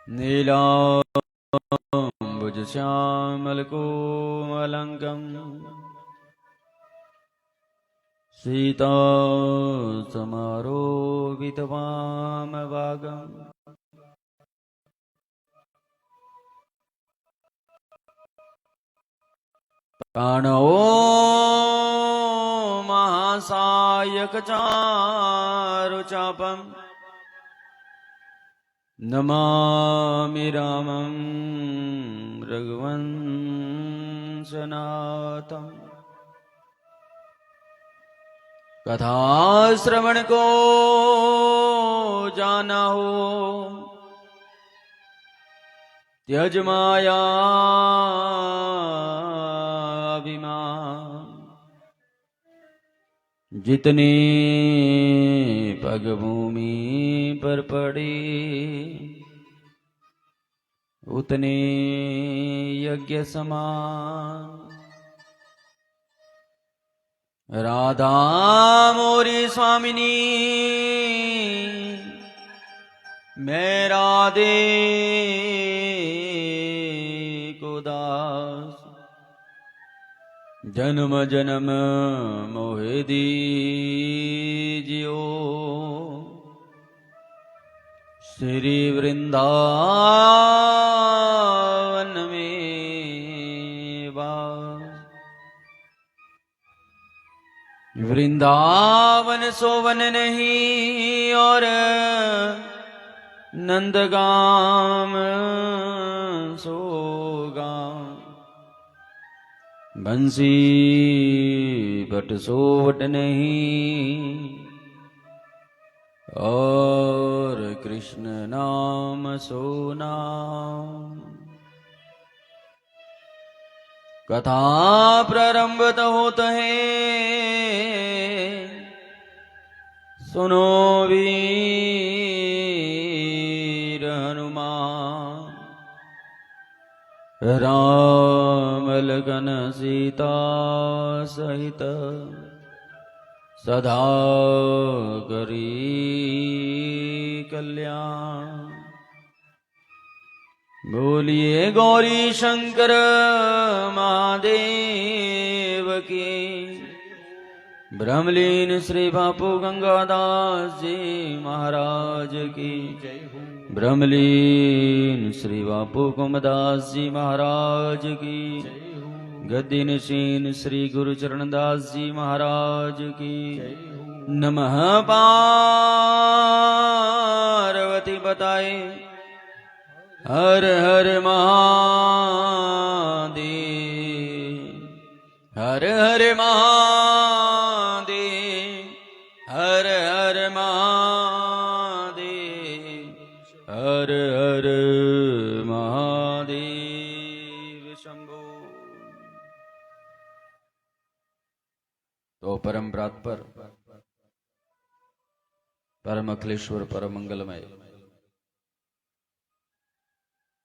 नीलाम्बुजश्यामलकोमलङ्कम् सीतासमारोपितवामभागम् प्राणो महासायकचारुचापम् नमामि रामं रघुवंशनाथम्। कथाश्रवण को जाना हो त्यज माया अभिमान। जितने पग भूमि पर पड़े उतने यज्ञ समान। राधा मोरी स्वामिनी मैं राधे को दास। जन्म जन्म मोहे दीजियो श्री वृंदावन में वास। वृंदावन सोवन नहीं और नंदगाम सोगाम। बंसी बट सोवट नहीं और कृष्ण नाम सोना। कथा प्रारंभत होत है सुनो वीर हनुमान। राम लखन सीता सहित सदा करी कल्याण। बोलिए गौरी शंकर महादेव की। ब्रह्मलीन श्री बापू गंगादास जी महाराज की। ब्रह्मलीन श्री बापू कुमदास जी महाराज की। गद्दी नशीन श्री गुरु चरणदास जी महाराज की। नमः पार्वती बताए हर हर महादेव। हर हर महादेव। हर हर महादेव। हर हर महादेव शंभो। तो परम प्रातपर परम अखिलेश्वर परम मंगलमय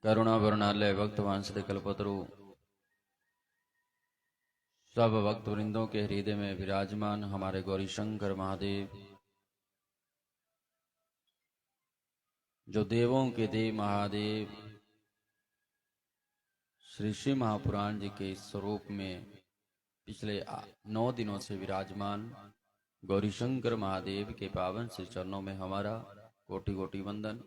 करुणा वरुणालय भक्त वांसदे कल्पतरु सब भक्त वृंदों के हृदय में विराजमान हमारे गौरी शंकर महादेव, जो देवों के देव महादेव श्री श्री महापुराण जी के स्वरूप में पिछले 9 दिनों से विराजमान गौरी शंकर महादेव के पावन से चरणों में हमारा कोटि कोटि वंदन।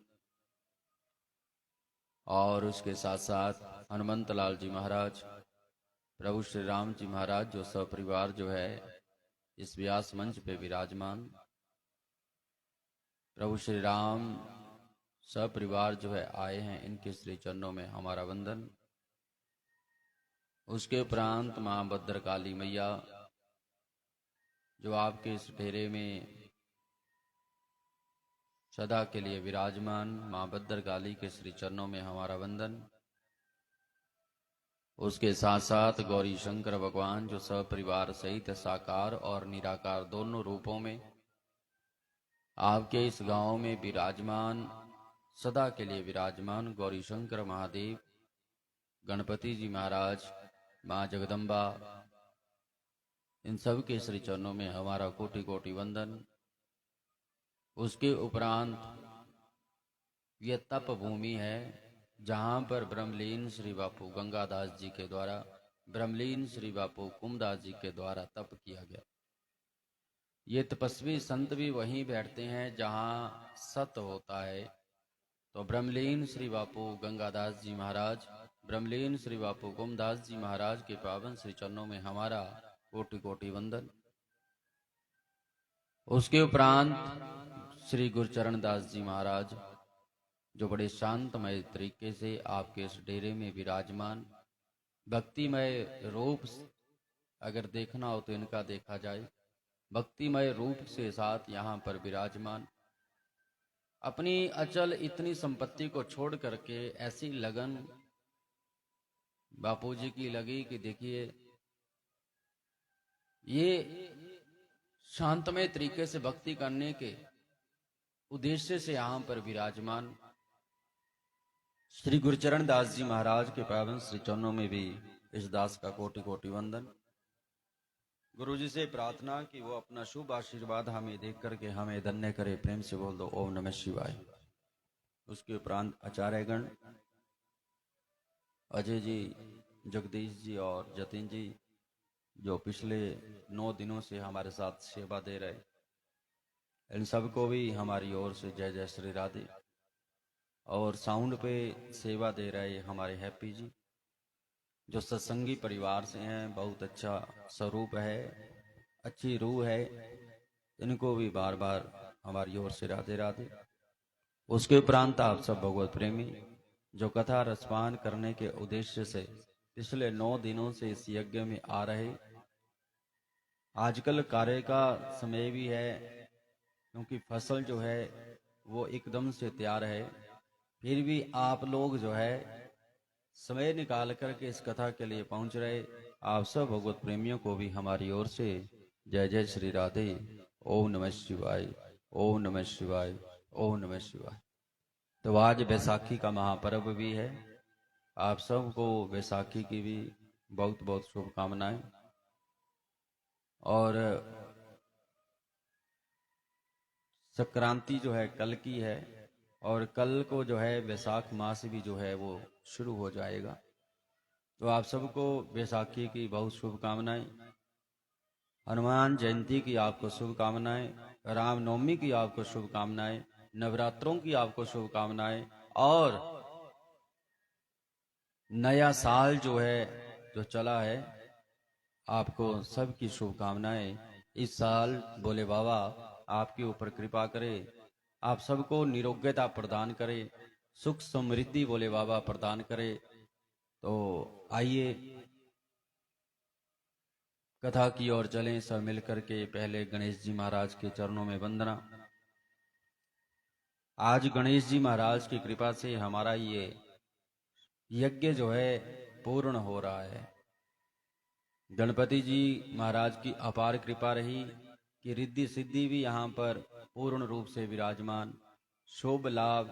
और उसके साथ साथ हनुमंत लाल जी महाराज, प्रभु श्री राम जी महाराज जो सपरिवार जो है इस व्यास मंच पे विराजमान, प्रभु श्री राम सपरिवार जो है आए हैं, इनके श्री चरणों में हमारा वंदन। उसके उपरांत मां भद्रकाली मैया जो आपके इस डेरे में सदा के लिए विराजमान, मां भद्रकाली के श्री चरणों में हमारा वंदन। उसके साथ साथ गौरी शंकर भगवान जो सपरिवार सहित साकार और निराकार दोनों रूपों में आपके इस गांव में विराजमान, सदा के लिए विराजमान गौरी शंकर महादेव, गणपति जी महाराज, मां जगदम्बा, इन सब के श्री चरणों में हमारा कोटि कोटि वंदन। उसके उपरांत ये तप भूमि है जहां पर ब्रह्मलीन श्री बापू गंगादास जी के द्वारा, ब्रह्मलीन श्री बापू कुमदास जी के द्वारा तप किया गया। ये तपस्वी संत भी वहीं बैठते हैं जहां सत होता है। तो ब्रह्मलीन श्री बापू गंगादास जी महाराज, ब्रह्मलीन श्री बापू कुमदास जी महाराज के पावन श्री चरणों में हमारा कोटि कोटि वंदन। उसके उपरांत श्री गुरुचरण दास जी महाराज, जो बड़े शांतमय तरीके से आपके इस डेरे में विराजमान, भक्तिमय रूप अगर देखना हो तो इनका देखा जाए, भक्तिमय रूप से साथ यहाँ पर विराजमान, अपनी अचल इतनी संपत्ति को छोड़ करके ऐसी लगन बापूजी की लगी कि देखिए ये शांतमय तरीके से भक्ति करने के उद्देश्य से यहाँ पर विराजमान श्री गुरुचरण दास जी महाराज के पावन श्री चरणों में भी इस दास का कोटि कोटि वंदन। गुरु जी से प्रार्थना कि वो अपना शुभ आशीर्वाद हमें देख करके हमें धन्य करे। प्रेम से बोल दो ओम नमः शिवाय। उसके उपरांत आचार्यगण अजय जी, जगदीश जी और जतिन जी, जो पिछले 9 दिनों से हमारे साथ सेवा दे रहे, इन सबको भी हमारी ओर से जय जय श्री राधे। और साउंड पे सेवा दे रहे हमारे हैप्पी जी, जो सत्संगी परिवार से हैं, बहुत अच्छा स्वरूप है, अच्छी रूह है, इनको भी बार बार हमारी ओर से राधे राधे। उसके उपरांत आप सब भगवत प्रेमी जो कथा रसपान करने के उद्देश्य से पिछले 9 दिनों से इस यज्ञ में आ रहे, आजकल कार्य का समय भी है क्योंकि फसल जो है वो एकदम से तैयार है, फिर भी आप लोग जो है समय निकाल करके इस कथा के लिए पहुंच रहे। आप सब भगवत प्रेमियों को भी हमारी ओर से जय जय श्री राधे। ओम नमः शिवाय, ओम नमः शिवाय, ओम नमः शिवाय। तो आज बैसाखी का महापर्व भी है, आप सबको बैसाखी की भी बहुत बहुत शुभकामनाएं। और संक्रांति जो है कल की है, और कल को जो है बैसाख मास भी जो है वो शुरू हो जाएगा। तो आप सबको बैसाखी की बहुत शुभकामनाएं, हनुमान जयंती की आपको शुभकामनाएं, रामनवमी की आपको शुभकामनाएं, नवरात्रों की आपको शुभकामनाएं, और नया साल जो है जो चला है आपको सबकी शुभकामनाएं। इस साल बोले बाबा आपके ऊपर कृपा करे, आप सबको निरोग्यता प्रदान करे, सुख समृद्धि बोले बाबा प्रदान करे। तो आइए कथा की ओर चलें सब मिलकर के। पहले गणेश जी महाराज के चरणों में वंदना। आज गणेश जी महाराज की कृपा से हमारा ये यज्ञ जो है पूर्ण हो रहा है। गणपति जी महाराज की अपार कृपा रही कि रिद्धि सिद्धि भी यहाँ पर पूर्ण रूप से विराजमान, शुभ लाभ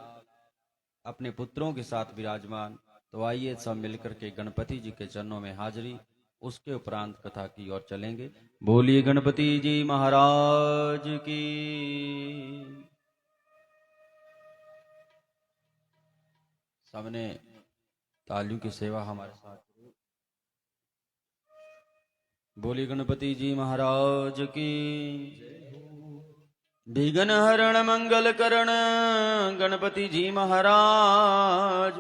अपने पुत्रों के साथ विराजमान। तो आइए सब मिलकर के गणपति जी के चरणों में हाजिरी, उसके उपरांत कथा की ओर चलेंगे। बोलिए गणपति जी महाराज की। सबने तालियों की सेवा हमारे साथ। बोलिए गणपति जी महाराज की। विघ्न हरण मंगल करण गणपति जी महाराज,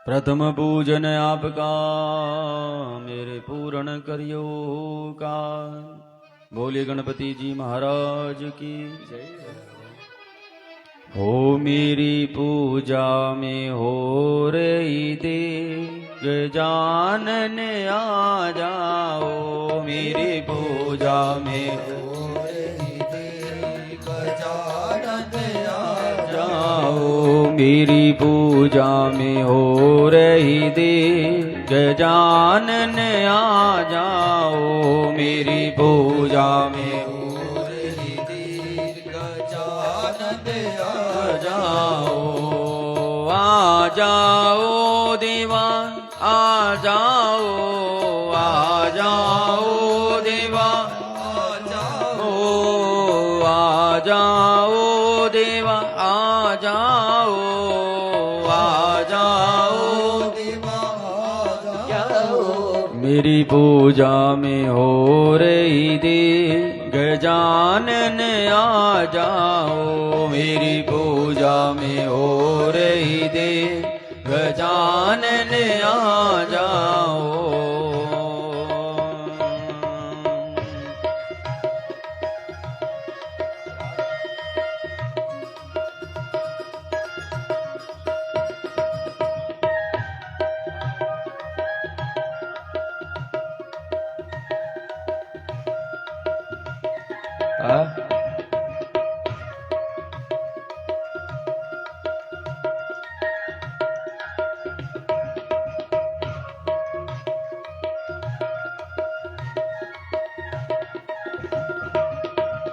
प्रथम पूजन आपका मेरे पूर्ण करियो का। बोलिए गणपति जी महाराज की जय। हो मेरी पूजा में हो रही दे गजानन आ जाओ, मेरी पूजा में हो रही दे गजानन आ जाओ, मेरी पूजा में हो रही दे गजानन आ जाओ, मेरी पूजा में हो रही दे गजानन आ जाओ। आ जाओ देवा आ जाओ, आ जाओ देवा आ जाओ, आ जाओ देवा आ जाओ, आ जाओ, मेरी पूजा में हो रही दे, गजानन आ जाओ, मेरी पूजा में हो रही दे, गजानन आ जाओ।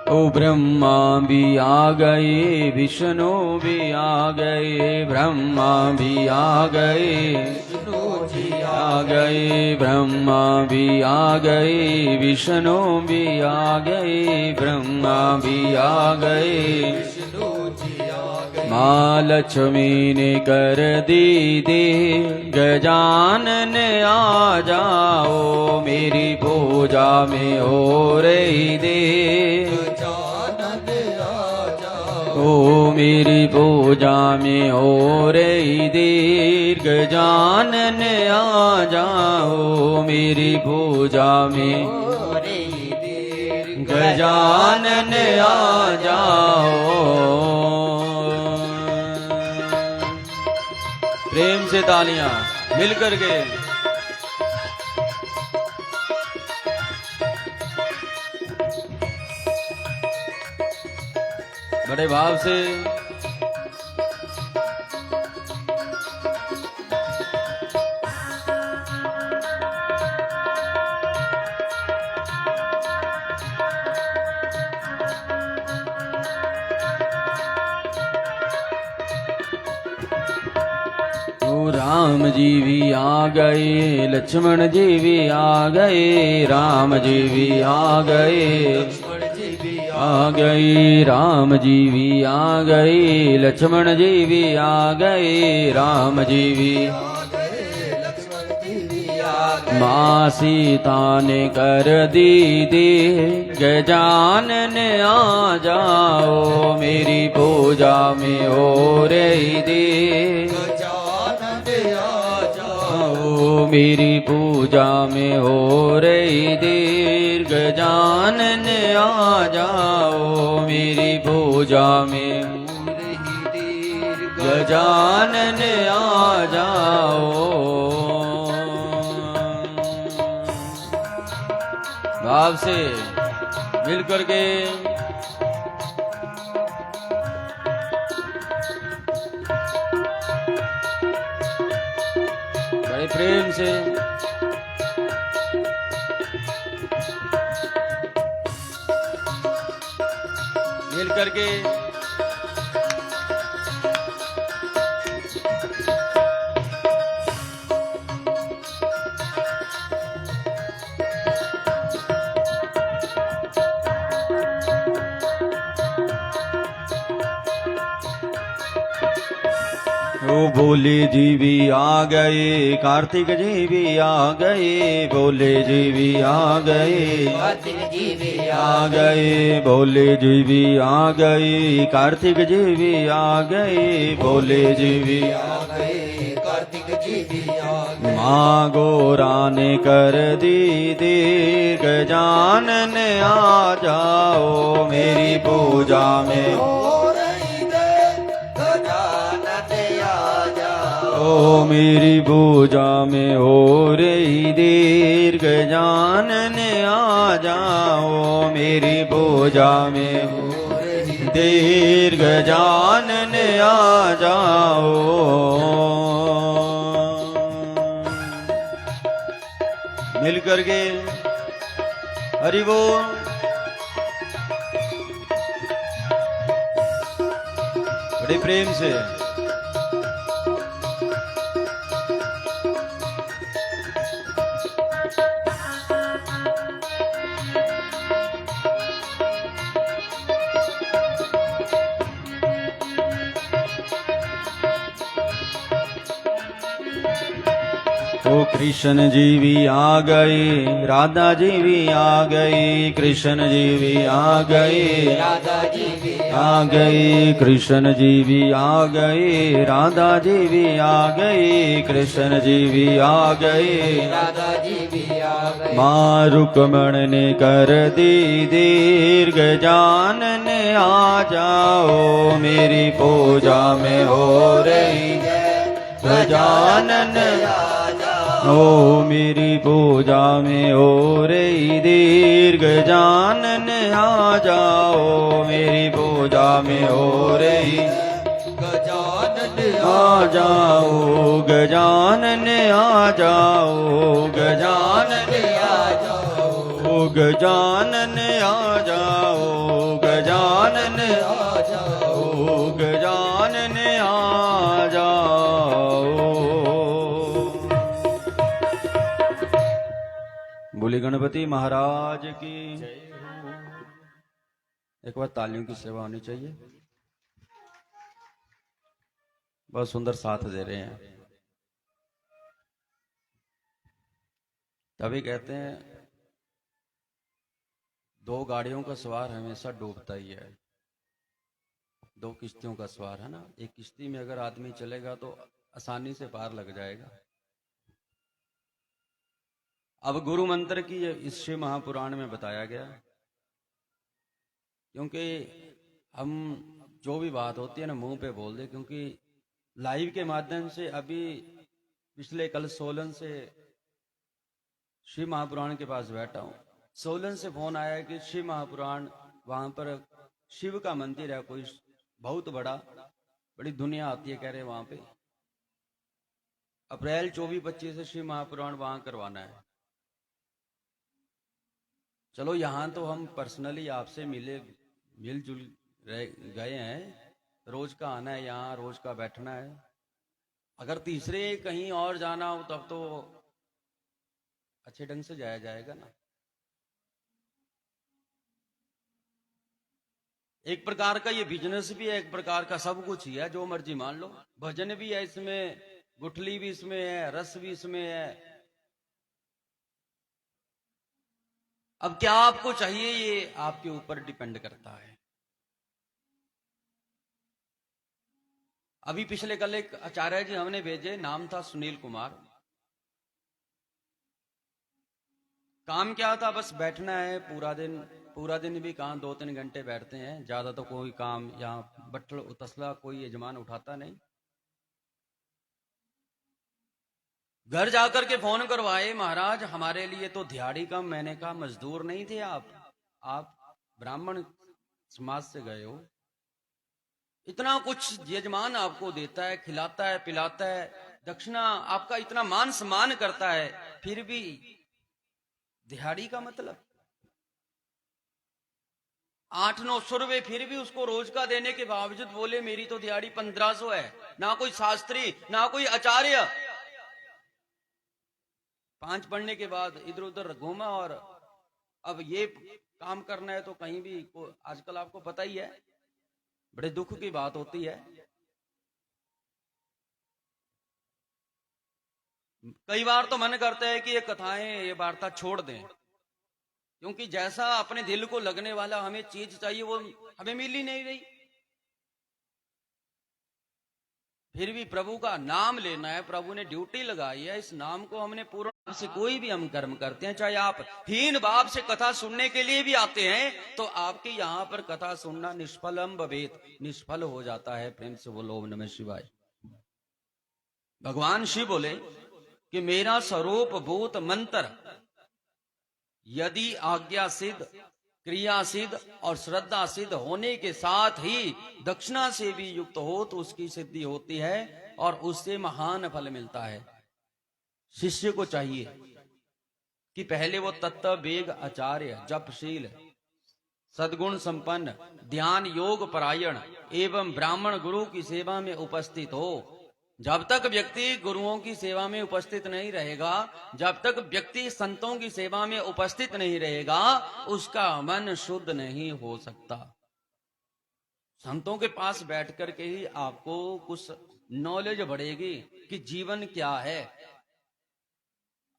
ओ ब्रह्मा भी आ गए, विष्णु भी आ गए, ब्रह्मा भी आ गए, विष्णु जी आ गए, ब्रह्मा भी आ गए, विष्णु भी आ गए, ब्रह्मा भी आ गए, विष्णु जी आ गए। माँ लक्ष्मी ने कर दी दे, गजानन आ जाओ, मेरी पूजा में हो रही दे, ओ मेरी पूजा में हो रही देर, गजानन आ जाओ, मेरी पूजा में हो रही देर, गजानन आ जाओ। प्रेम से तालियां मिलकर के। बड़े भाव से राम जी भी आ गए, लक्ष्मण जी भी आ गए, राम जी भी आ गए, लक्ष्मण जी भी आ गए, राम जी भी आ गए, लक्ष्मण जी भी आ गए, राम जी भी आ गए, लक्ष्मण जी भी आ गए। माँ सीता ने कर दी दे, गजानन आ जाओ, मेरी पूजा में हो रही दे, मेरी पूजा में हो रही देर, गजानन आ जाओ, मेरी पूजा में हो रही देर, गजानन आ जाओ। भाव से मिल करके प्रेम से मिल करके ओ भोले जी भी आ गए, कार्तिक जी भी आ गए, भोले जी भी आ गए, कार्तिक जी भी आ गए, भोले जी भी आ गए, कार्तिक जी भी आ गए, भोले जी भी आ गए, कार्तिक जी भी आ गए। माँ गोरा ने कर दी देर, गजानन आ जाओ, मेरी पूजा में ओ मेरी पूजा में हो रही देर, गजानन आ जाओ, मेरी पूजा में हो रही देर, गजानन आ जाओ। मिल करके हरि बोल। बड़े प्रेम से कृष्ण जी भी आ गए, राधा जी भी आ गई, कृष्ण जी भी आ गए, राधा जी भी आ गए, कृष्ण जी भी आ गए, राधा जी भी आ गई, कृष्ण जी भी आ गए, राधा जी भी आ गए। माँ रुक्मण ने कर दी दीर्घ, जानन आ जाओ मेरी पूजा में हो रही गजानन, ओ मेरी पूजा में हो रही दीर्घ, जानन आ जाओ मेरी पूजा में हो रही गजानन आ जाओ, गजानन आ जाओ, गजानन आ जाओ, गजानन आ जाओ, गजानन आ जाओ, गजानन आ जाओ। बोले गणपति महाराज की। एक बार तालियों की सेवा होनी चाहिए। बहुत सुंदर साथ दे रहे हैं। तभी कहते हैं दो गाड़ियों का सवार हमेशा डूबता ही है। दो किश्तियों का सवार है ना, एक किश्ती में अगर आदमी चलेगा तो आसानी से पार लग जाएगा। अब गुरु मंत्र की इस शिव महापुराण में बताया गया, क्योंकि हम जो भी बात होती है ना मुंह पे बोल दे, क्योंकि लाइव के माध्यम से अभी पिछले कल सोलन से शिव महापुराण के पास बैठा हूं। सोलन से फोन आया कि शिव महापुराण वहां पर शिव का मंदिर है कोई बहुत बड़ा, बड़ी दुनिया आती है कह रहे वहां पे। अप्रैल 24-25 से शिव महापुराण वहां करवाना है। चलो यहां तो हम पर्सनली आपसे मिलजुल गए हैं, रोज का आना है यहाँ, रोज का बैठना है। अगर तीसरे कहीं और जाना हो तब तो अच्छे ढंग से जाया जाएगा ना। एक प्रकार का ये बिजनेस भी है, एक प्रकार का सब कुछ ही है, जो मर्जी मान लो। भजन भी है इसमें, गुठली भी इसमें है, रस भी इसमें है। अब क्या आपको चाहिए ये आपके ऊपर डिपेंड करता है। अभी पिछले कल एक आचार्य जी हमने भेजे, नाम था सुनील कुमार। काम क्या था, बस बैठना है पूरा दिन भी कहां 2-3 घंटे बैठते हैं, ज्यादा तो कोई काम यहाँ बट्टल तसला कोई यजमान उठाता नहीं। घर जाकर के फोन करवाए, महाराज हमारे लिए तो दिहाड़ी कम। मैंने कहा मजदूर नहीं थे आप ब्राह्मण समाज से गए हो, इतना कुछ यजमान आपको देता है, खिलाता है, पिलाता है, दक्षिणा आपका इतना मान सम्मान करता है, फिर भी दिहाड़ी का मतलब 800-900 रुपए, फिर भी उसको रोज का देने के बावजूद बोले मेरी तो दिहाड़ी 1500 है। ना कोई शास्त्री, ना कोई आचार्य। 5 पढ़ने के बाद इधर उधर घूमा, और अब ये काम करना है तो कहीं भी आजकल आपको पता ही है, बड़े दुख की बात होती है। कई बार तो मन करता है कि ये कथाएं, ये वार्ता छोड़ दें, क्योंकि जैसा अपने दिल को लगने वाला हमें चीज चाहिए वो हमें मिल ही नहीं रही। फिर भी प्रभु का नाम लेना है, प्रभु ने ड्यूटी लगाई है, इस नाम को हमने पूर्ण भाव से कोई भी हम कर्म करते हैं, चाहे आप हीन भाव से कथा सुनने के लिए भी आते हैं तो आपके यहाँ पर कथा सुनना निष्फलम भवेत, निष्फल हो जाता है। प्रेम से बोलो ओम नमः शिवाय। भगवान शिव बोले कि मेरा स्वरूप भूत मंत्र यदि आज्ञा सिद्ध, क्रिया सिद्ध और श्रद्धा सिद्ध होने के साथ ही दक्षिणा से भी युक्त हो तो उसकी सिद्धि होती है और उससे महान फल मिलता है। शिष्य को चाहिए कि पहले वो तत्व वेग आचार्य, जपशील, सद्गुण संपन्न, ध्यान योग परायण एवं ब्राह्मण गुरु की सेवा में उपस्थित हो। जब तक व्यक्ति गुरुओं की सेवा में उपस्थित नहीं रहेगा, जब तक व्यक्ति संतों की सेवा में उपस्थित नहीं रहेगा, उसका मन शुद्ध नहीं हो सकता। संतों के पास बैठ करके ही आपको कुछ नॉलेज बढ़ेगी कि जीवन क्या है।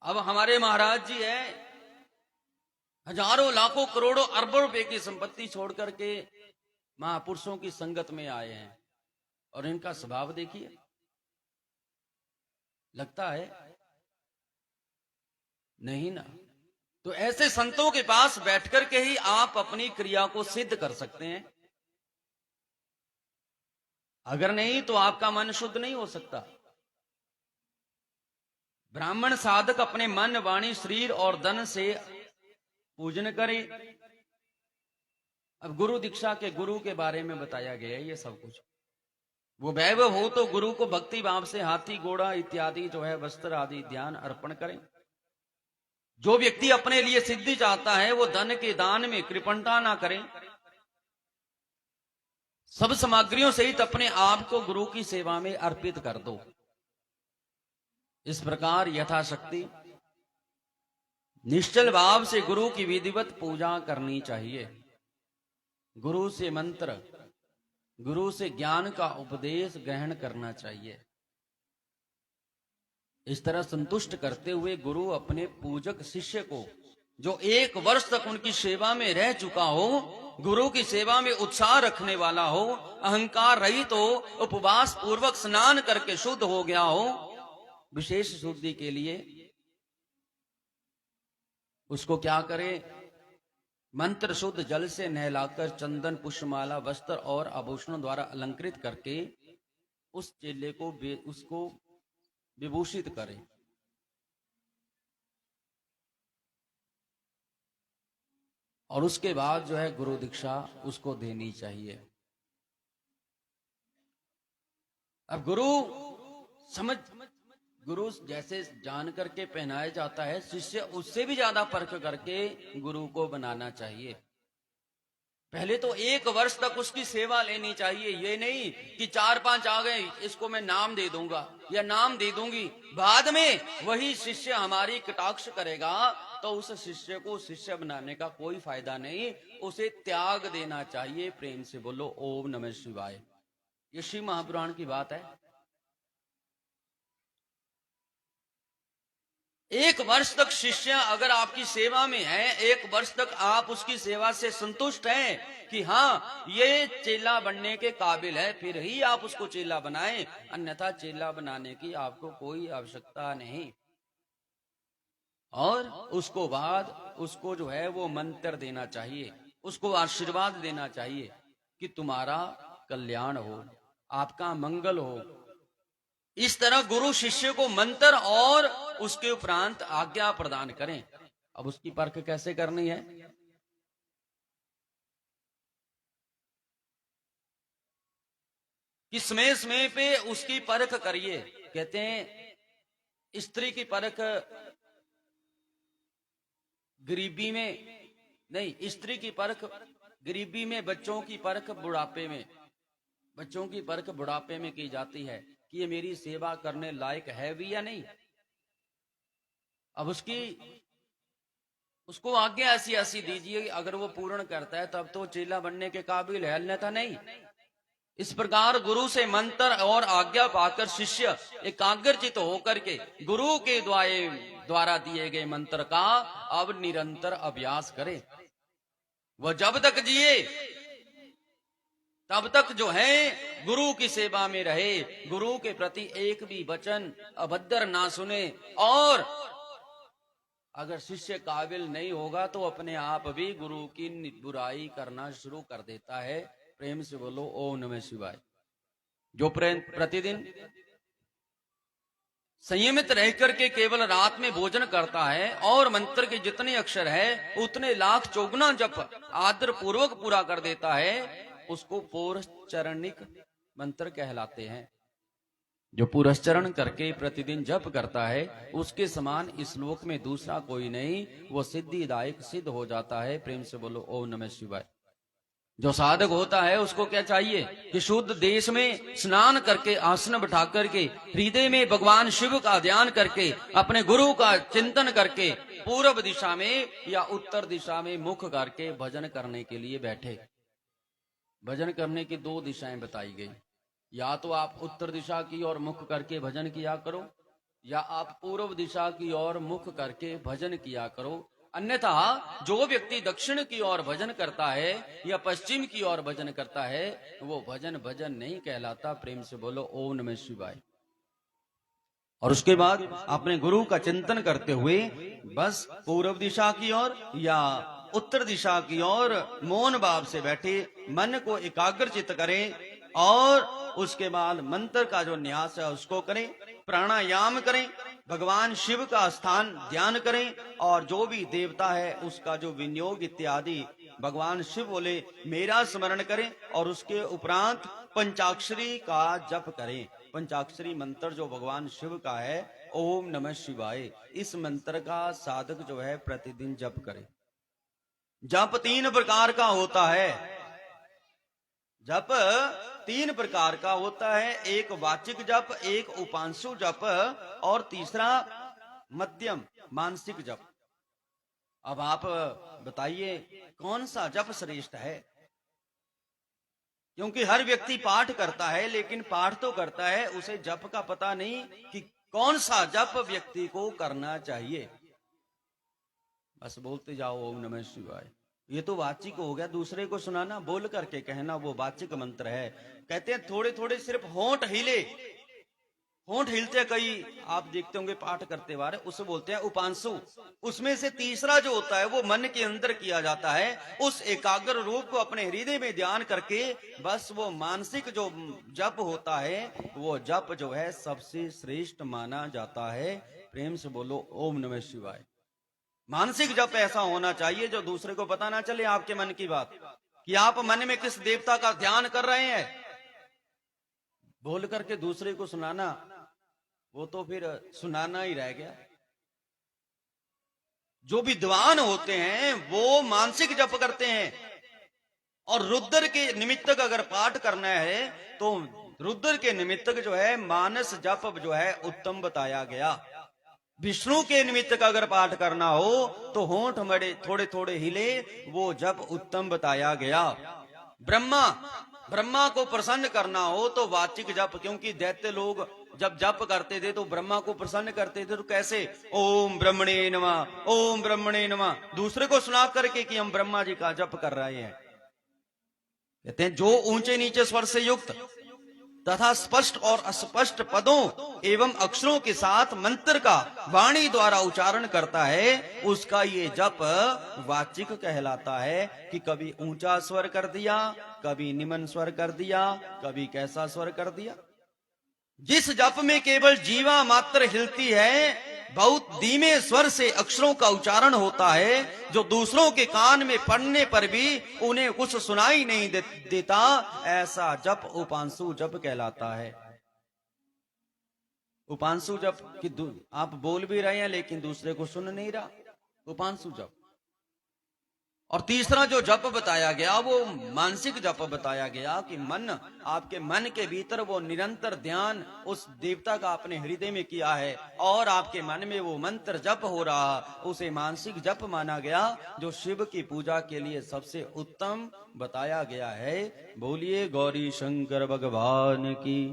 अब हमारे महाराज जी है, हजारों लाखों करोड़ों अरबों रुपए की संपत्ति छोड़ करके महापुरुषों की संगत में आए हैं, और इनका स्वभाव देखिए, लगता है नहीं ना। तो ऐसे संतों के पास बैठकर के ही आप अपनी क्रिया को सिद्ध कर सकते हैं, अगर नहीं तो आपका मन शुद्ध नहीं हो सकता। ब्राह्मण साधक अपने मन, वाणी, शरीर और धन से पूजन करे। अब गुरु दीक्षा के गुरु के बारे में बताया गया है ये सब कुछ। वो वैभव हो तो गुरु को भक्ति भाव से हाथी, घोड़ा इत्यादि जो है वस्त्र आदि ध्यान अर्पण करें। जो व्यक्ति अपने लिए सिद्धि चाहता है वो धन के दान में कृपणता ना करे, सब सामग्रियों सहित अपने आप को गुरु की सेवा में अर्पित कर दो। इस प्रकार यथाशक्ति निश्चल भाव से गुरु की विधिवत पूजा करनी चाहिए। गुरु से मंत्र, गुरु से ज्ञान का उपदेश ग्रहण करना चाहिए। इस तरह संतुष्ट करते हुए गुरु अपने पूजक शिष्य को, जो 1 वर्ष तक उनकी सेवा में रह चुका हो, गुरु की सेवा में उत्साह रखने वाला हो, अहंकार रहित हो, उपवास पूर्वक स्नान करके शुद्ध हो गया हो, विशेष शुद्धि के लिए उसको क्या करे, मंत्र शुद्ध जल से नहलाकर चंदन, पुष्पमाला, वस्त्र और आभूषणों द्वारा अलंकृत करके उस चेले को उसको विभूषित करे। और उसके बाद जो है गुरु दीक्षा उसको देनी चाहिए। अब गुरु जैसे जान करके पहनाया जाता है, शिष्य उससे भी ज्यादा परख करके गुरु को बनाना चाहिए। पहले तो 1 वर्ष तक उसकी सेवा लेनी चाहिए। ये नहीं कि 4-5 आ गए, इसको मैं नाम दे दूंगा या नाम दे दूंगी, बाद में वही शिष्य हमारी कटाक्ष करेगा, तो उस शिष्य को शिष्य बनाने का कोई फायदा नहीं। उसे त्याग देना चाहिए। प्रेम से बोलो ओम नमः शिवाय। ये शिव महापुराण की बात है। 1 वर्ष तक शिष्य अगर आपकी सेवा में है, 1 वर्ष तक आप उसकी सेवा से संतुष्ट हैं कि हाँ ये चेला बनने के काबिल है, फिर ही आप उसको चेला बनाएं, अन्यथा चेला बनाने की आपको कोई आवश्यकता नहीं। और उसको बाद उसको जो है वो मंत्र देना चाहिए, उसको आशीर्वाद देना चाहिए कि तुम्हारा कल्याण हो, आपका मंगल हो। इस तरह गुरु शिष्य को मंत्र और उसके उपरांत आज्ञा प्रदान करें। अब उसकी परख कैसे करनी है? कि समय पे उसकी परख करिए। कहते हैं स्त्री की परख गरीबी में नहीं, स्त्री की परख गरीबी में, बच्चों की परख बुढ़ापे में। बच्चों की परख बुढ़ापे में की जाती है कि ये मेरी सेवा करने लायक है भी या नहीं। अब उसको आज्ञा ऐसी दीजिए कि अगर वो पूर्ण करता है तब तो चेला बनने के काबिल है, अन्यथा नहीं। इस प्रकार गुरु से मंत्र और आज्ञा पाकर शिष्य एकाग्रचित होकर के गुरु के द्वारा दिए गए मंत्र का अब निरंतर अभ्यास करे। वह जब तक जिए तब तक जो है गुरु की सेवा में रहे, गुरु के प्रति एक भी वचन अभद्र ना सुने। और अगर शिष्य काबिल नहीं होगा तो अपने आप भी गुरु की बुराई करना शुरू कर देता है। प्रेम से बोलो ओम नमः शिवाय। जो प्रतिदिन संयमित रह करके केवल रात में भोजन करता है और मंत्र के जितने अक्षर है उतने लाख चौगुना जप आदर पूर्वक पूरा कर देता है, उसको पुरश्चरणिक मंत्र कहलाते हैं। जो पुरश्चरण करके प्रतिदिन जप करता है उसके समान इस लोक में दूसरा कोई नहीं, वो सिद्धिदायक सिद्ध हो जाता है। प्रेम से बोलो ओम नमः शिवाय। जो साधक होता है उसको क्या चाहिए कि शुद्ध देश में स्नान करके आसन बिठा करके हृदय में भगवान शिव का ध्यान करके अपने गुरु का चिंतन करके पूर्व दिशा में या उत्तर दिशा में मुख करके भजन करने के लिए बैठे। भजन करने की 2 दिशाएं बताई गई, या तो आप उत्तर दिशा की ओर मुख करके भजन किया करो, या आप पूर्व दिशा की ओर मुख करके भजन किया करो। अन्यथा जो व्यक्ति दक्षिण की ओर भजन करता है या पश्चिम की ओर भजन करता है, वो भजन भजन नहीं कहलाता। प्रेम से बोलो ओम नमः शिवाय। और उसके बाद अपने गुरु का चिंतन करते हुए बस पूर्व दिशा की ओर या उत्तर दिशा की ओर मौन भाव से बैठे मन को एकाग्रचित करें और उसके बाद मंत्र का जो न्यास है उसको करें, प्राणायाम करें, भगवान शिव का स्थान ध्यान करें और जो भी देवता है उसका जो विनियोग इत्यादि भगवान शिव बोले मेरा स्मरण करें और उसके उपरांत पंचाक्षरी का जप करें। पंचाक्षरी मंत्र जो भगवान शिव का है ओम नमः शिवाय, इस मंत्र का साधक जो है प्रतिदिन जप करे। जप 3 प्रकार का होता है। जप 3 प्रकार का होता है, एक वाचिक जप, एक उपांशु जप और तीसरा मध्यम मानसिक जप। अब आप बताइए कौन सा जप श्रेष्ठ है? क्योंकि हर व्यक्ति पाठ करता है, लेकिन पाठ तो करता है, उसे जप का पता नहीं कि कौन सा जप व्यक्ति को करना चाहिए। बस बोलते जाओ ओम नमः शिवाय। ये तो वाचिक हो गया, दूसरे को सुनाना, बोल करके कहना, वो वाचिक मंत्र है। कहते हैं थोड़े थोड़े सिर्फ होंठ हिले, होंठ हिलते कई आप देखते होंगे पाठ करते बारे, उसे बोलते हैं उपांशु। उसमें से तीसरा जो होता है वो मन के अंदर किया जाता है, उस एकाग्र रूप को अपने हृदय में ध्यान करके बस वो मानसिक जो जप होता है वो जप जो है सबसे श्रेष्ठ माना जाता है। प्रेम से बोलो ओम नमः शिवाय। मानसिक जप ऐसा होना चाहिए जो दूसरे को पता ना चले आपके मन की बात, कि आप मन में किस देवता का ध्यान कर रहे हैं। बोल करके दूसरे को सुनाना, वो तो फिर सुनाना ही रह गया। जो विद्वान होते हैं वो मानसिक जप करते हैं, और रुद्र के निमित्तक अगर पाठ करना है तो रुद्र के निमित्तक जो है मानस जप जो है उत्तम बताया गया। विष्णु के निमित्त का अगर पाठ करना हो तो होंठ मड़े थोड़े थोड़े हिले, वो जप उत्तम बताया गया। ब्रह्मा को प्रसन्न करना हो तो वाचिक जप, क्योंकि दैत्य लोग जब जप करते थे तो ब्रह्मा को प्रसन्न करते थे। तो कैसे? ओम ब्रह्मणे नमः, ओम ब्रह्मणे नमः, दूसरे को सुना करके कि हम ब्रह्मा जी का जप कर रहे हैं। कहते हैं जो ऊंचे नीचे स्वर से युक्त तथा स्पष्ट और अस्पष्ट पदों एवं अक्षरों के साथ मंत्र का वाणी द्वारा उच्चारण करता है, उसका ये जप वाचिक कहलाता है। कि कभी ऊंचा स्वर कर दिया, कभी निम्न स्वर कर दिया, कभी कैसा स्वर कर दिया। जिस जप में केवल जीवा मात्र हिलती है, बहुत धीमे स्वर से अक्षरों का उच्चारण होता है, जो दूसरों के कान में पड़ने पर भी उन्हें कुछ सुनाई नहीं देता, ऐसा जप उपांशु जप कहलाता है। उपांशु जप कि आप बोल भी रहे हैं लेकिन दूसरे को सुन नहीं रहा, उपांशु जप। और तीसरा जो जप बताया गया वो मानसिक जप बताया गया, कि मन, आपके मन के भीतर वो निरंतर ध्यान उस देवता का अपने हृदय में किया है और आपके मन में वो मंत्र जप हो रहा, उसे मानसिक जप माना गया, जो शिव की पूजा के लिए सबसे उत्तम बताया गया है। बोलिए गौरी शंकर भगवान की।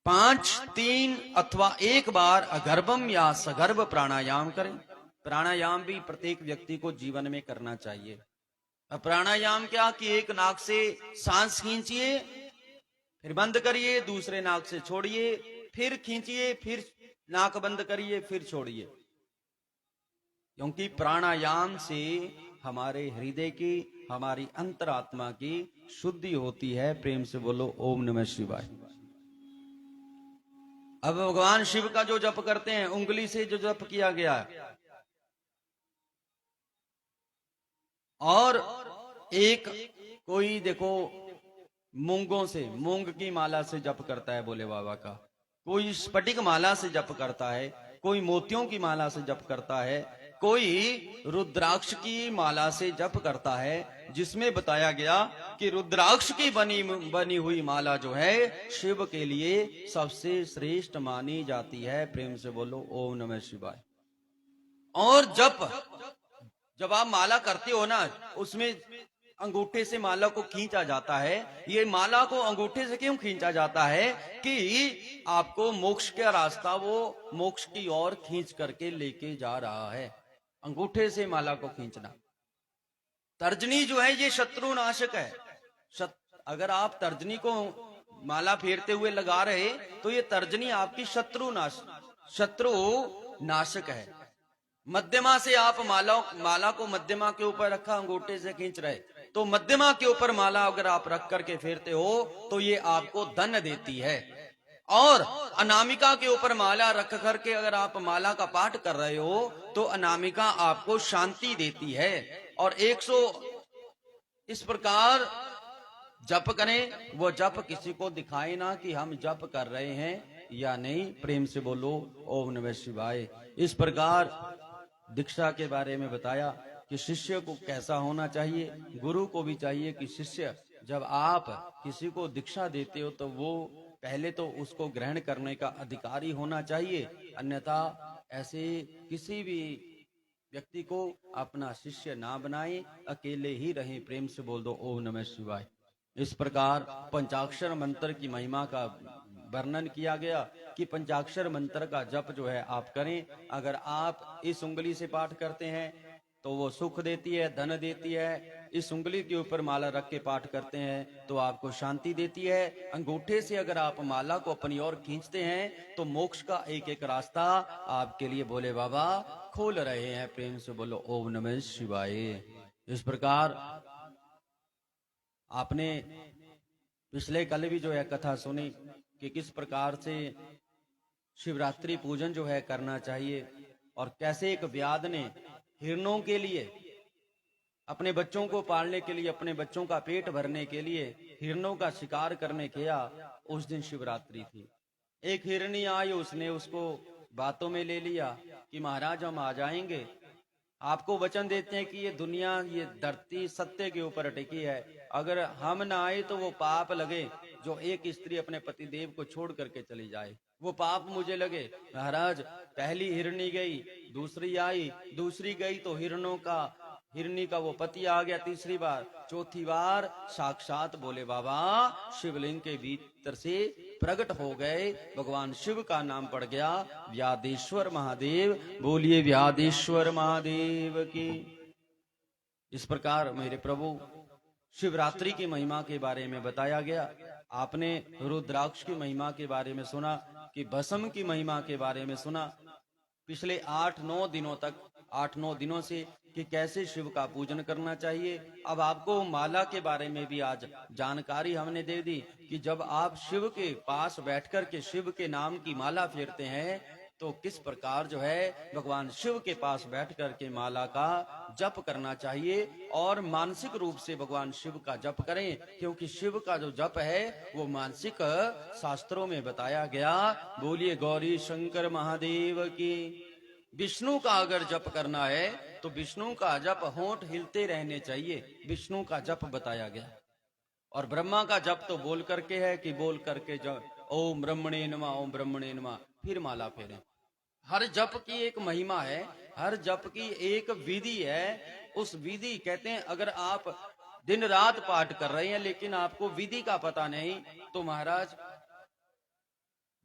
5, 3 अथवा 1 बार अगर्भम या सगर्भ प्राणायाम करें। प्राणायाम भी प्रत्येक व्यक्ति को जीवन में करना चाहिए। अब प्राणायाम क्या कि एक नाक से सांस खींचिए, फिर बंद करिए, दूसरे नाक से छोड़िए, फिर खींचिए, फिर नाक बंद करिए, फिर छोड़िए। क्योंकि प्राणायाम से हमारे हृदय की, हमारी अंतरात्मा की शुद्धि होती है। प्रेम से बोलो ओम नमः शिवाय। अब भगवान शिव का जो जप करते हैं, उंगली से जो जप किया गया है, और एक कोई देखो मूंगों से, मूंग की माला से जप करता है भोले बाबा का, कोई स्फटिक माला से जप करता है, कोई मोतियों की माला से जप करता है, कोई रुद्राक्ष की माला से जप करता है, जिसमें बताया गया कि रुद्राक्ष की बनी हुई माला जो है शिव के लिए सबसे श्रेष्ठ मानी जाती है। प्रेम से बोलो ओम नमः शिवाय। और जब आप माला करते हो ना, उसमें अंगूठे से माला को खींचा जाता है। ये माला को अंगूठे से क्यों खींचा जाता है कि आपको मोक्ष का रास्ता वो मोक्ष की ओर खींच करके लेके जा रहा है। अंगूठे से माला को खींचना। तर्जनी जो है ये शत्रु नाशक है। अगर आप तर्जनी को माला फेरते हुए लगा रहे तो ये तर्जनी आपकी शत्रु नाशक है। मध्यमा से आप माला को मध्यमा के ऊपर रखा, अंगूठे से खींच रहे, तो मध्यमा के ऊपर माला अगर आप रख करके फेरते हो तो ये आपको धन देती है। और अनामिका के ऊपर माला रख करके अगर आप माला का पाठ कर रहे हो तो अनामिका आपको शांति देती है। और 100 इस प्रकार जप करें, वो जप किसी को दिखाए ना कि हम जप कर रहे हैं या नहीं। प्रेम से बोलो ओम नमः शिवाय। इस प्रकार दीक्षा के बारे में बताया कि शिष्य को कैसा होना चाहिए। गुरु को भी चाहिए कि शिष्य जब आप किसी को दीक्षा देते हो तो वो पहले तो उसको ग्रहण करने का अधिकारी होना चाहिए, अन्यथा ऐसे किसी भी व्यक्ति को अपना शिष्य ना बनाए, अकेले ही रहे। प्रेम से बोल दो ओम नमः शिवाय। इस प्रकार पंचाक्षर मंत्र की महिमा का वर्णन किया गया कि पंचाक्षर मंत्र का जप जो है आप करें। अगर आप इस उंगली से पाठ करते हैं तो वो सुख देती है, धन देती है। इस उंगली के ऊपर माला रख के पाठ करते हैं तो आपको शांति देती है। अंगूठे से अगर आप माला को अपनी ओर खींचते हैं तो मोक्ष का एक एक रास्ता आपके लिए भोले बाबा खोल रहे हैं। प्रेम से बोलो ओम नमः शिवाय। इस प्रकार आपने पिछले कल भी जो है कथा सुनी कि किस प्रकार से शिवरात्रि पूजन जो है करना चाहिए और कैसे एक व्याध ने हिरणों के लिए, अपने बच्चों को पालने के लिए, अपने बच्चों का पेट भरने के लिए हिरणों का शिकार करने किया। उस दिन शिवरात्रि थी। एक हिरणी आई, उसने उसको बातों में ले लिया कि महाराज हम आ जाएंगे, आपको वचन देते हैं कि ये दुनिया, ये धरती सत्य के ऊपर टिकी है, अगर हम ना आए तो वो पाप लगे जो एक स्त्री अपने पति देव को छोड़ करके चली जाए, वो पाप मुझे लगे। महाराज पहली हिरणी गई, दूसरी आई, दूसरी गई तो हिरणी का वो पति आ गया तीसरी बार, चौथी बार साक्षात भोले बाबा शिवलिंग के भीतर से प्रकट हो गए। भगवान शिव का नाम पड़ गया व्यादेश्वर महादेव। बोलिए व्यादेश्वर महादेव की। इस प्रकार मेरे प्रभु शिवरात्रि की महिमा के बारे में बताया गया। आपने रुद्राक्ष की महिमा के बारे में सुना, कि भस्म की महिमा के बारे में सुना। पिछले 8-9 दिनों तक, 8-9 दिनों से कि कैसे शिव का पूजन करना चाहिए। अब आपको माला के बारे में भी आज जानकारी हमने दे दी कि जब आप शिव के पास बैठकर के शिव के नाम की माला फेरते हैं तो किस प्रकार जो है भगवान शिव के पास बैठ करके माला का जप करना चाहिए। और मानसिक रूप से भगवान शिव का जप करें, क्योंकि शिव का जो जप है वो मानसिक शास्त्रों में बताया गया। बोलिए गौरी शंकर महादेव की। विष्णु का अगर जप करना है तो विष्णु का जप होंठ हिलते रहने चाहिए, विष्णु का जप बताया गया। और ब्रह्मा का जप तो बोल करके है कि बोल करके जप ओम ब्रह्मणे नमः, ओम ब्रह्मणे नमः, फिर माला फेरें। हर जप की एक महिमा है, हर जप की एक विधि है। उस विधि कहते हैं, अगर आप दिन रात पाठ कर रहे हैं लेकिन आपको विधि का पता नहीं तो महाराज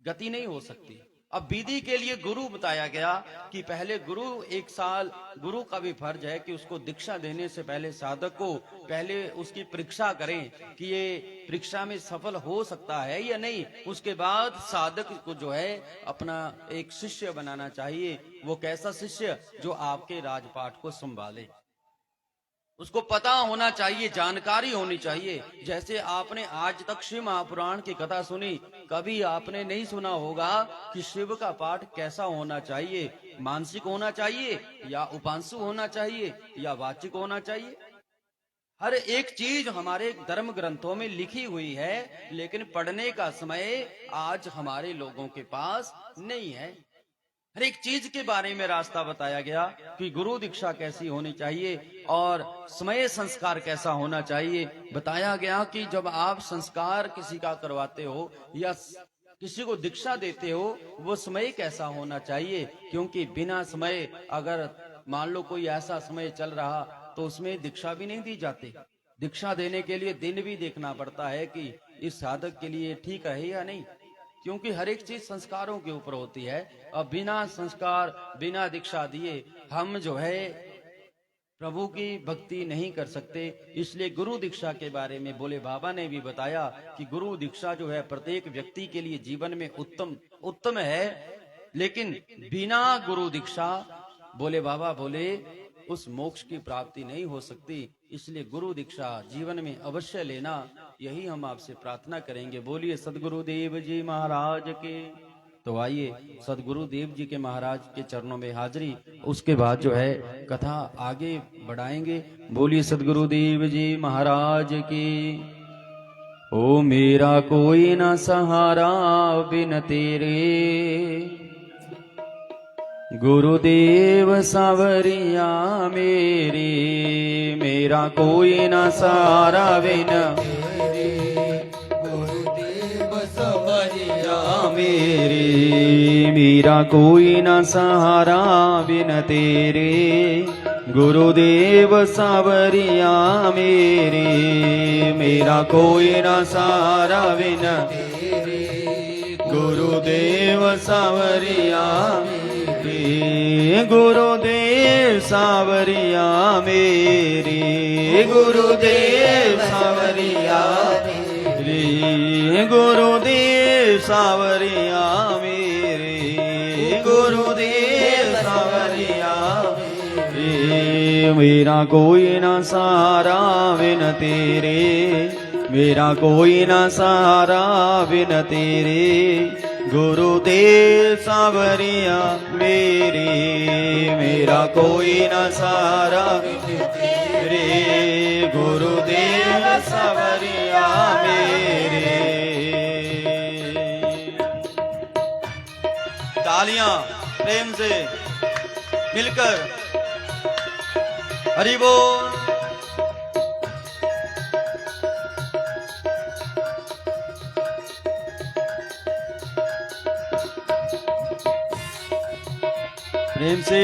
गति नहीं हो सकती। अब विधि के लिए गुरु बताया गया कि पहले गुरु 1 साल, गुरु का भी फर्ज है कि उसको दीक्षा देने से पहले साधक को पहले उसकी परीक्षा करें कि ये परीक्षा में सफल हो सकता है या नहीं। उसके बाद साधक को जो है अपना एक शिष्य बनाना चाहिए। वो कैसा शिष्य? जो आपके राजपाठ को संभाले, उसको पता होना चाहिए, जानकारी होनी चाहिए। जैसे आपने आज तक शिव महापुराण की कथा सुनी, कभी आपने नहीं सुना होगा कि शिव का पाठ कैसा होना चाहिए। मानसिक होना चाहिए या उपांशु होना चाहिए या वाचिक होना चाहिए। हर एक चीज हमारे धर्म ग्रंथों में लिखी हुई है, लेकिन पढ़ने का समय आज हमारे लोगों के पास नहीं है। हर एक चीज के बारे में रास्ता बताया गया कि गुरु दीक्षा कैसी होनी चाहिए और समय संस्कार कैसा होना चाहिए। बताया गया कि जब आप संस्कार किसी का करवाते हो या किसी को दीक्षा देते हो, वो समय कैसा होना चाहिए। क्योंकि बिना समय, अगर मान लो कोई ऐसा समय चल रहा तो उसमें दीक्षा भी नहीं दी जाती। दीक्षा देने के लिए दिन भी देखना पड़ता है कि इस साधक के लिए ठीक है या नहीं, क्योंकि हर एक चीज संस्कारों के ऊपर होती है। अब बिना संस्कार बिना दीक्षा दिए हम जो है प्रभु की भक्ति नहीं कर सकते। इसलिए गुरु दीक्षा के बारे में बोले बाबा ने भी बताया कि गुरु दीक्षा जो है प्रत्येक व्यक्ति के लिए जीवन में उत्तम है, लेकिन बिना गुरु दीक्षा बोले बाबा बोले उस मोक्ष की प्राप्ति नहीं हो सकती। इसलिए गुरु दीक्षा जीवन में अवश्य लेना, यही हम आपसे प्रार्थना करेंगे। बोलिए सदगुरुदेव जी महाराज के। तो आइए सदगुरुदेव जी के महाराज के चरणों में हाजिरी, उसके बाद जो है कथा आगे बढ़ाएंगे। बोलिए सदगुरुदेव जी महाराज की। ओ मेरा कोई ना सहारा बिन तेरे, गुरुदेव सावरिया मेरी। मेरा कोई ना सहारा बिन गुरुदेव सावरिया मेरी। मेरा कोई ना सहारा बिन तेरे, गुरुदेव सावरिया मेरी। मेरा कोई ना सहारा बिन गुरुदेव सावरिया मेरी। गुरुदेव सावरिया मेरी। गुरुदेव सावरिया मेरी। गुरुदेव सावरिया मेरी। गुरुदेव सावरिया मेरी। मेरा कोई ना सहारा बिन तेरे, मेरा कोई ना सहारा बिन तेरे, गुरुदेव सावरिया मेरी। मेरा कोई ना सहारा बिन तेरे, गुरुदेव सावरिया मेरे। तालियां प्रेम से मिलकर हरि बोल। प्रेम से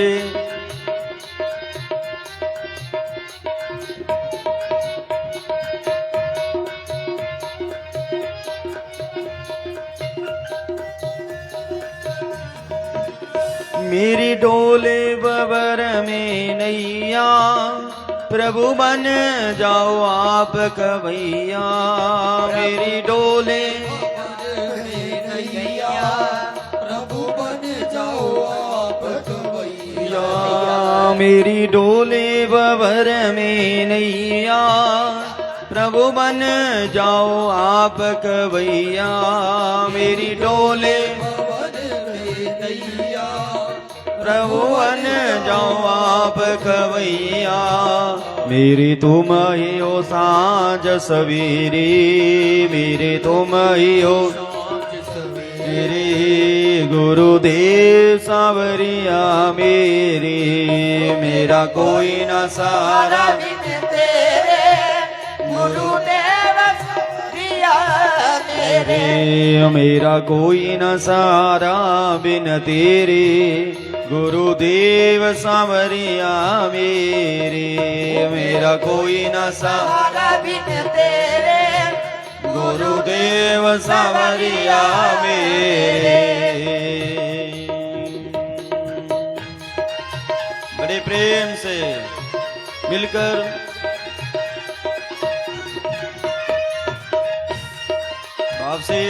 मेरी डोले बबर में नैया, प्रभु बन जाओ आप कवैया। मेरी डोले नैया, प्रभु बन जाओ आप कवैया। मेरी डोले बबर में नैया, प्रभु बन जाओ आप कवैया। मेरी डोले प्रभु बन जाओ आप कवैया। मेरी तुम ही हो साँझ सवेरे, मेरे तुम ही हो मेरे। गुरुदेव सावरिया मेरी। मेरा कोई ना सहारा बिन तेरे, गुरुदेव सावरिया मेरे। मेरा कोई ना सहारा बिन तेरे, गुरुदेव सावरिया मेरे। मेरा कोई ना सहारा बिन तेरे, गुरुदेव सावरिया मेरे। बड़े प्रेम से मिलकर भाव से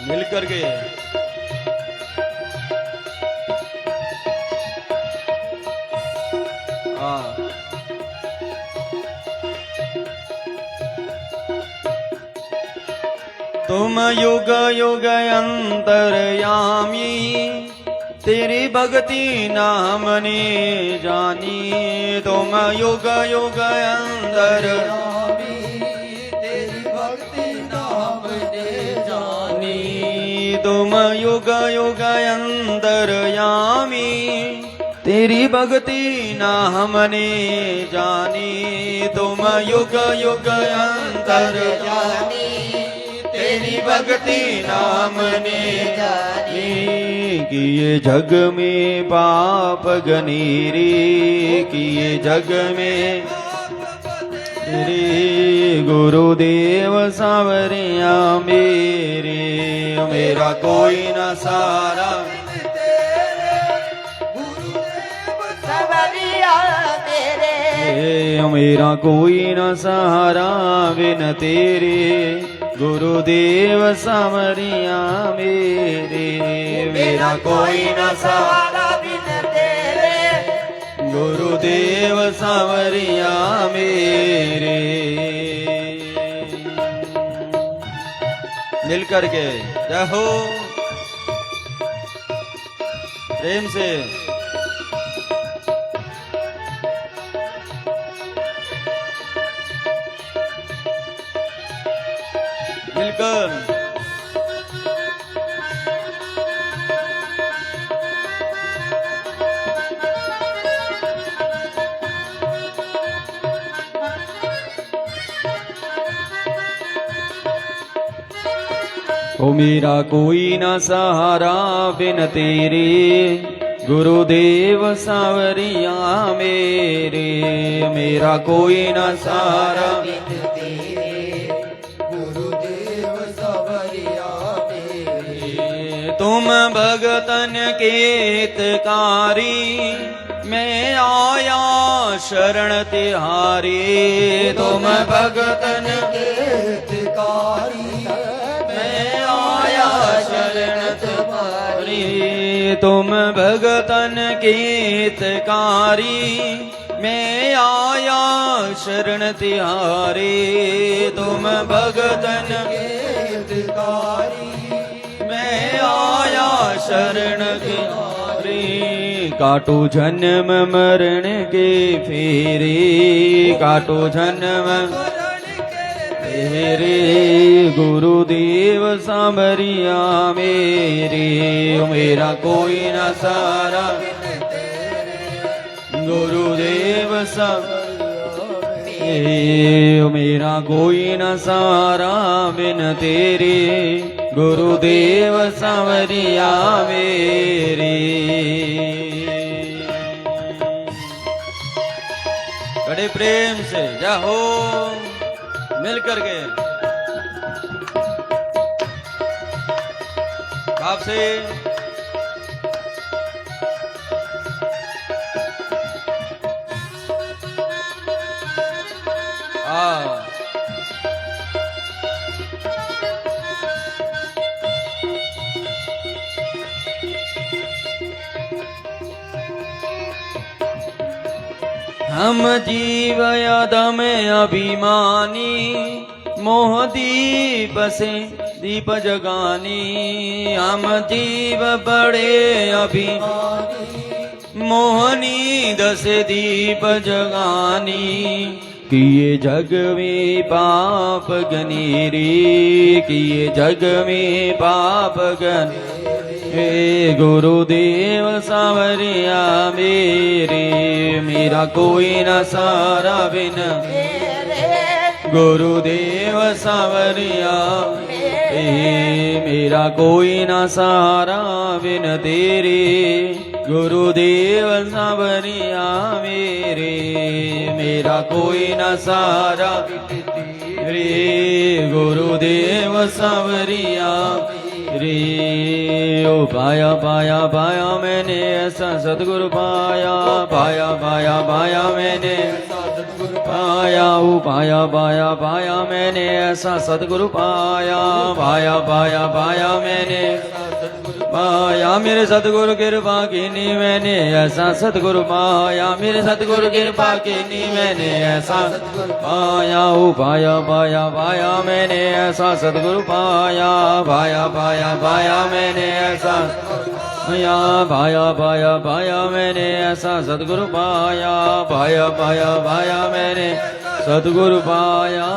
मिलकर के तुम युग युग अंतरयामी, तेरी भक्ति नाम ने जानी। तुम युग युग अंतर तेरी भक्ति नाम ने जानी। तुम युग युग अंतरयामी, तेरी भक्ति नाम ने जानी। तुम युग युग अंतर जानी, तेरी भक्ति नाम ने जानी। किए जग में पाप गनीरे, किए जग में रे गुरुदेव सावरिया मेरे, मेरा कोई न सारा सवरिया तेरे, मेरा कोई न सहारा बिन तेरे, गुरुदेव सावरिया मेरे, मेरा कोई न सहारा बिन तेरे, गुरुदेव सावरिया मेरे। मिल करके जय हो प्रेम से। मिलकर ओ मेरा कोई न सहारा बिन तेरे, गुरुदेव सावरिया मेरे, मेरा कोई न सहारा बिन तेरे, गुरुदेव सवरिया तेरे। तुम भगतन के हितकारी, मैं आया शरण तिहारी, तुम भगतन के हितकारी, शरण तुम्हारी, तुम भगतन के हितकारी, मैं आया शरण तिहारी, तुम भगतन के हितकारी, मैं आया शरण तिहारी। काटो जन्म मरण के फेरे, काटो जन्म तेरे, गुरुदेव सावरिया मेरे, मेरा कोई न सहारा गुरुदेव सावरिया, मेरा कोई न सहारा बिन तेरे, गुरुदेव सावरिया मेरे। बड़े प्रेम से जय हो मिल करके आपसे हम जीव यदम अभिमानी, मोह दीप से दीप जगानी, हम जीव बड़े अभिमानी, मोहनी दस दीप जगानी, किए जग में पाप गनीरे, किए जग में पाप गनीरे, हे गुरुदेव सावरिया मेरे, मेरा कोई न सहारा बिन गुरुदेव सावरिया, हे मेरा कोई न सहारा बिन तेरे, गुरुदेव सावरिया मेरे, मेरा कोई न सहारा रे, गुरुदेव सावरिया रे। ओ पाया पाया पाया मैंने ऐसा सतगुरु पाया, पाया पाया पाया मैंने सतगुरु पाया, ओ पाया पाया पाया मैंने ऐसा सतगुरु पाया, पाया पाया पाया मैंने पाया, मेरे सतगुरु कृपा कीनी मैंने ऐसा सतगुरु पाया, मेरे सतगुरु कृपा कीनी मैंने ऐसा पाया, ओ पाया पाया पाया मैंने ऐसा सतगुरु पाया, पाया पाया पाया मैंने ऐसा पाया, पाया पाया पाया मैंने ऐसा सतगुरु पाया, पाया पाया पाया मैंने सतगुरु पाया।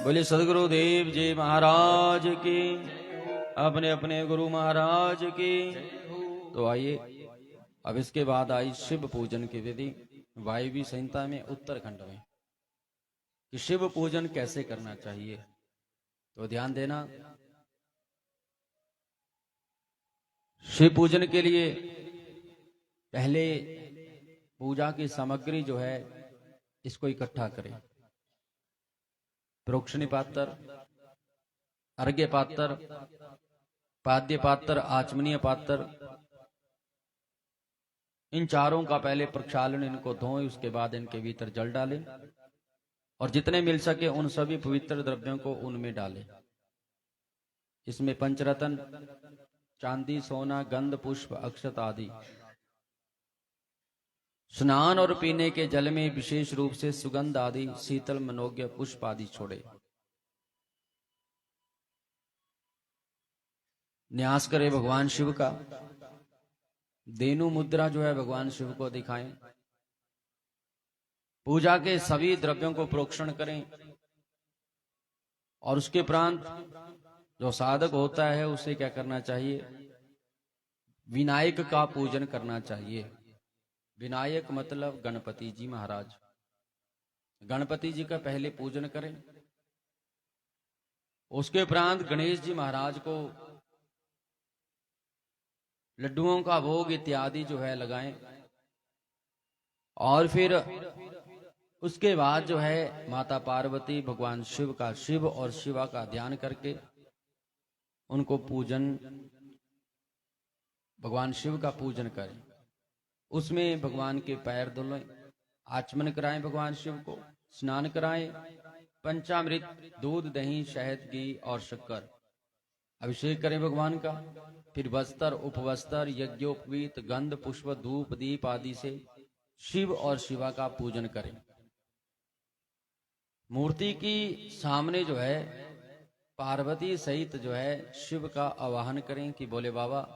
बोले सदगुरु देव जी महाराज की, अपने अपने गुरु महाराज की। तो आइए अब इसके बाद आई शिव पूजन की विधि वायवी संहिता में उत्तरखंड में। कि शिव पूजन कैसे करना चाहिए। तो ध्यान देना, शिव पूजन के लिए पहले पूजा की सामग्री जो है इसको इकट्ठा करें। प्रोक्षणी पात्र, अर्घ्य पात्र, पाद्य पात्र, आचमनीय पात्र, इन चारों का पहले प्रक्षालन, इनको धोएं, उसके बाद इनके भीतर जल डालें और जितने मिल सके उन सभी पवित्र द्रव्यों को उनमें डालें। इसमें पंचरत्न, चांदी, सोना, गंध, पुष्प, अक्षत आदि, स्नान और पीने के जल में विशेष रूप से सुगंध आदि, शीतल, मनोज्ञ पुष्प आदि छोड़े। न्यास करे भगवान शिव का। धेनु मुद्रा जो है भगवान शिव को दिखाएं। पूजा के सभी द्रव्यों को प्रोक्षण करें और उसके उपरांत जो साधक होता है उसे क्या करना चाहिए, विनायक का पूजन करना चाहिए। विनायक मतलब गणपति जी महाराज। गणपति जी का पहले पूजन करें, उसके उपरांत गणेश जी महाराज को लड्डुओं का भोग इत्यादि जो है लगाएं और फिर उसके बाद जो है माता पार्वती, भगवान शिव का, शिव और शिवा का ध्यान करके उनको पूजन, भगवान शिव का पूजन करें। उसमें भगवान के पैर धुलें, आचमन कराएं, भगवान शिव को स्नान कराएं, पंचामृत, दूध, दही, शहद, घी और शक्कर अभिषेक करें भगवान का। फिर वस्त्र, उपवस्त्र, यज्ञोपवीत, गंध, पुष्प, धूप, दीप आदि से शिव और शिवा का पूजन करें। मूर्ति की सामने जो है पार्वती सहित जो है शिव का आवाहन करें कि बोले बाबा,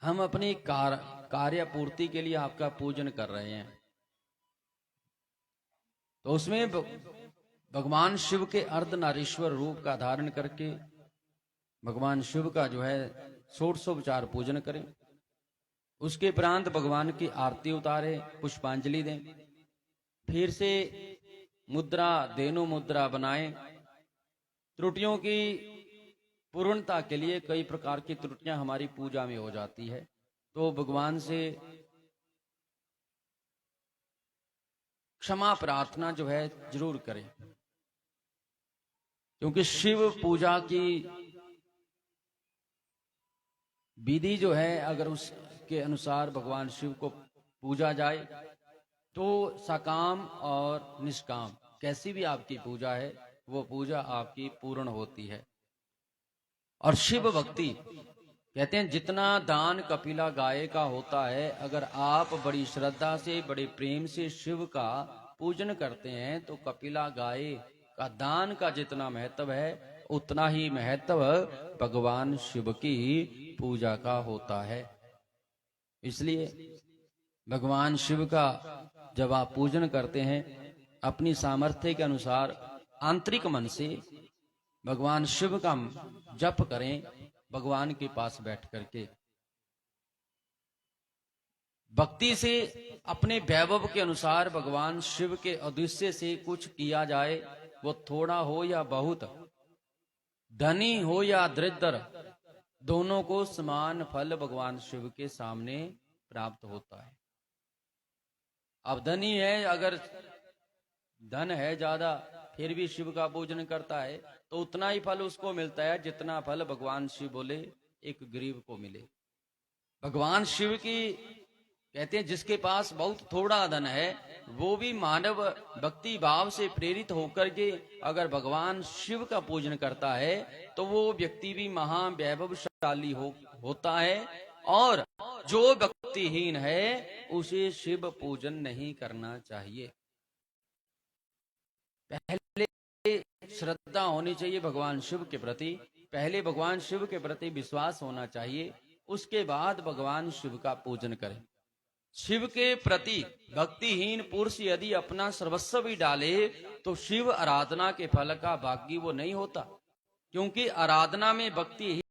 हम अपनी कार्य पूर्ति के लिए आपका पूजन कर रहे हैं। तो उसमें भगवान शिव के अर्धनारीश्वर रूप का धारण करके भगवान शिव का जो है षोडशोपचार पूजन करें। उसके उपरांत भगवान की आरती उतारे, पुष्पांजलि दें। फिर से मुद्रा, धेनु मुद्रा बनाएं। त्रुटियों की पूर्णता के लिए कई प्रकार की त्रुटियां हमारी पूजा में हो जाती है, तो भगवान से क्षमा प्रार्थना जो है जरूर करें, क्योंकि शिव पूजा की विधि जो है अगर उसके अनुसार भगवान शिव को पूजा जाए तो सकाम और निष्काम कैसी भी आपकी पूजा है वो पूजा आपकी पूर्ण होती है। और शिव भक्ति कहते हैं जितना दान कपिला गाय का होता है, अगर आप बड़ी श्रद्धा से, बड़े प्रेम से शिव का पूजन करते हैं तो कपिला गाय का दान का जितना महत्व है उतना ही महत्व भगवान शिव की पूजा का होता है। इसलिए भगवान शिव का जब आप पूजन करते हैं अपनी सामर्थ्य के अनुसार आंतरिक मन से भगवान शिव का जप करें, भगवान के पास बैठ करके भक्ति से अपने वैभव के अनुसार भगवान शिव के उद्देश्य से कुछ किया जाए, वो थोड़ा हो या बहुत, धनी हो या दरिद्र, दोनों को समान फल भगवान शिव के सामने प्राप्त होता है। अब धनी है, अगर धन है ज्यादा फिर भी शिव का पूजन करता है तो उतना ही फल उसको मिलता है जितना फल भगवान शिव बोले एक गरीब को मिले। भगवान शिव की कहते हैं जिसके पास बहुत थोड़ा धन है वो भी मानव भक्ति भाव से प्रेरित होकर के अगर भगवान शिव का पूजन करता है तो वो व्यक्ति भी महावैभवशाली होता है। और जो भक्तिहीन है उसे शिव पूजन नहीं करना चाहिए। पहले श्रद्धा होनी चाहिए भगवान शिव के प्रति, पहले भगवान शिव के प्रति विश्वास होना चाहिए, उसके बाद भगवान शिव का पूजन करें। शिव के प्रति भक्तिहीन पुरुष यदि अपना सर्वस्व भी डाले तो शिव आराधना के फल का भागी वो नहीं होता, क्योंकि आराधना में भक्ति